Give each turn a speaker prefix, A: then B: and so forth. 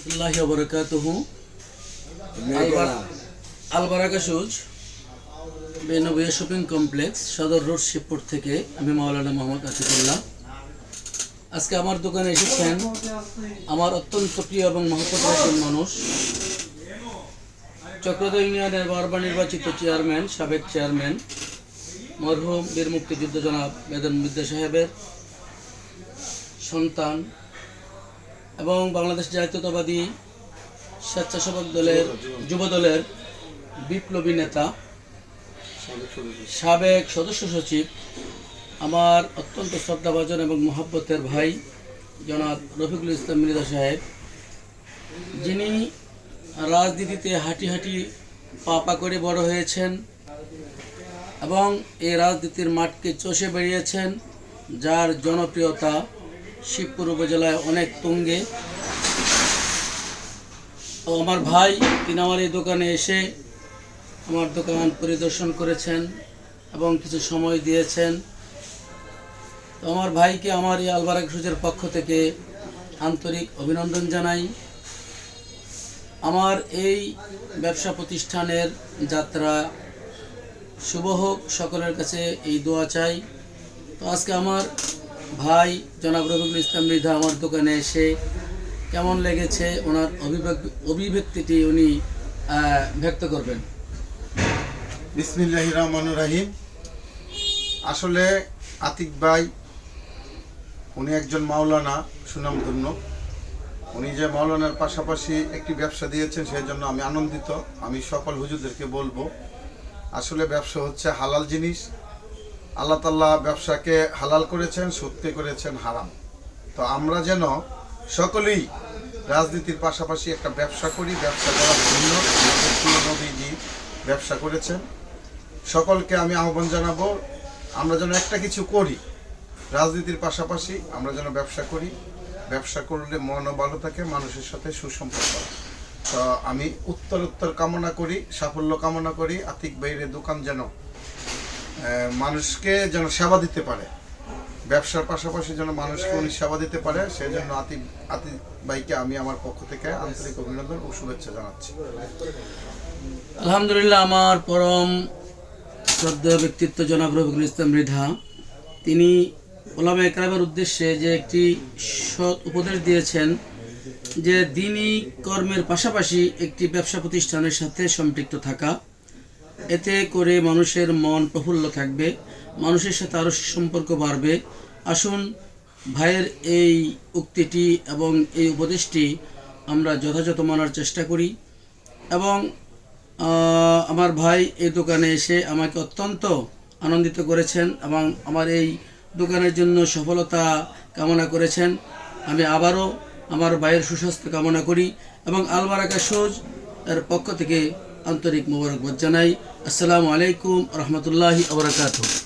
A: রহমতুল্লাহি ওয়া বারাকাতুহু। আল বারাকা শুজ বেনবিয়া শপিং কমপ্লেক্স, সদর রোড, শিবপুর থেকে আমি মাওলানা মোহাম্মদ আতিকুল্লাহ। আজকে আমার দোকানে এসেছেন আমার অত্যন্ত প্রিয় এবং মহব্বতের একজন মানুষ, চক্রধর ইউনিয়নের বারবার নির্বাচিত চেয়ারম্যান, সাবেক চেয়ারম্যান মরহুম বীর মুক্তিযুদ্ধ জনাব বেদন বিদ্যা সাহেবের সন্তান এবং বাংলাদেশ জাতীয়তাবাদী স্বেচ্ছাসেবক দলের যুব দলের বিপ্লবী নেতা, সাবেক সদস্য সচিব, আমার অত্যন্ত শ্রদ্ধাভাজন এবং মহব্বতের ভাই জনাব রফিকুল ইসলাম মৃধা সাহেব, যিনি রাজনীতিতে হাঁটি হাঁটি পা করে বড় হয়েছেন এবং এই রাজনীতির মাঠকে চষে বেরিয়েছেন, যার জনপ্রিয়তা শিবপুর উপজেলায় অনেক তুঙ্গে। তো আমার ভাই, তিনি আমার এই দোকানে এসে আমার দোকান পরিদর্শন করেছেন এবং কিছু সময় দিয়েছেন। তো আমার ভাইকে আমার এই আল বারাকা শুজের পক্ষ থেকে আন্তরিক অভিনন্দন জানাই। আমার এই ব্যবসা প্রতিষ্ঠানের যাত্রা শুভ হোক, সকলের কাছে এই দোয়া চাই। তো আজকে আমার ভাই জনাব রফিকুল ইসলাম মৃধা আমার দোকানে এসে কেমন লেগেছে, ওনার অভিব্যক্তিটি উনি ব্যক্ত করবেন।
B: বিসমিল্লাহির রহমানির রহিম। আসলে আতিক ভাই উনি একজন মাওলানা সুনামধন্য। উনি যে মাওলানার পাশাপাশি একটি ব্যবসা দিয়েছেন, সেই জন্য আমি আনন্দিত। আমি সকল হুজুরদেরকে বলবো, আসলে ব্যবসা হচ্ছে হালাল জিনিস। আল্লাহ তাআলা ব্যবসাকে হালাল করেছেন, সুদকে করেছেন হারাম। তো আমরা যেন সকলেই রাজনীতির পাশাপাশি একটা ব্যবসা করি। ব্যবসা করার জন্য নবীজি ব্যবসা করেছেন। সকলকে আমি আহ্বান জানাবো, আমরা যেন একটা কিছু করি, রাজনীতির পাশাপাশি আমরা যেন ব্যবসা করি। ব্যবসা করলে মনও ভালো থাকে, মানুষের সাথে সুসম্পর্ক। তো আমি উত্তর কামনা করি, সাফল্য কামনা করি। আতিক ভাইয়ের দোকান যেন মানুষকে যেন সেবা দিতে পারে, ব্যবসার পাশাপাশি যেন মানুষকে উনি সেবা দিতে পারে, সেই জন্য আতিক ভাইকে আমি আমার পক্ষ থেকে আন্তরিক অভিনন্দন ও শুভেচ্ছা জানাচ্ছি।
A: আলহামদুলিল্লাহ, আমার পরম শ্রদ্ধেয় ব্যক্তিত্ব জনাব রফিকুল ইসলাম মৃধা, তিনি ওলামা একরামের উদ্দেশ্যে যে একটি সৎ উপদেশ দিয়েছেন যে দ্বীনি কর্মের পাশাপাশি একটি ব্যবসা প্রতিষ্ঠানের সাথে সম্পৃক্ত থাকা, এতে করে মানুষের মন প্রফুল্ল থাকবে, মানুষের সাথে আরও সম্পর্ক বাড়বে। আসুন ভাইয়ের এই উক্তিটি এবং এই উপদেশটি আমরা যথাযথ মানার চেষ্টা করি। এবং আমার ভাই এই দোকানে এসে আমাকে অত্যন্ত আনন্দিত করেছেন এবং আমার এই দোকানের জন্য সফলতা কামনা করেছেন। আমি আবারও আমার ভাইয়ের সুস্বাস্থ্য কামনা করি এবং আল বারাকা শুজ এর পক্ষ থেকে আন্তরিক মোবারকবাদ জানাই। আসসালামু আলাইকুম রহমতুল্লাহি ওয়া বারাকাতুহু।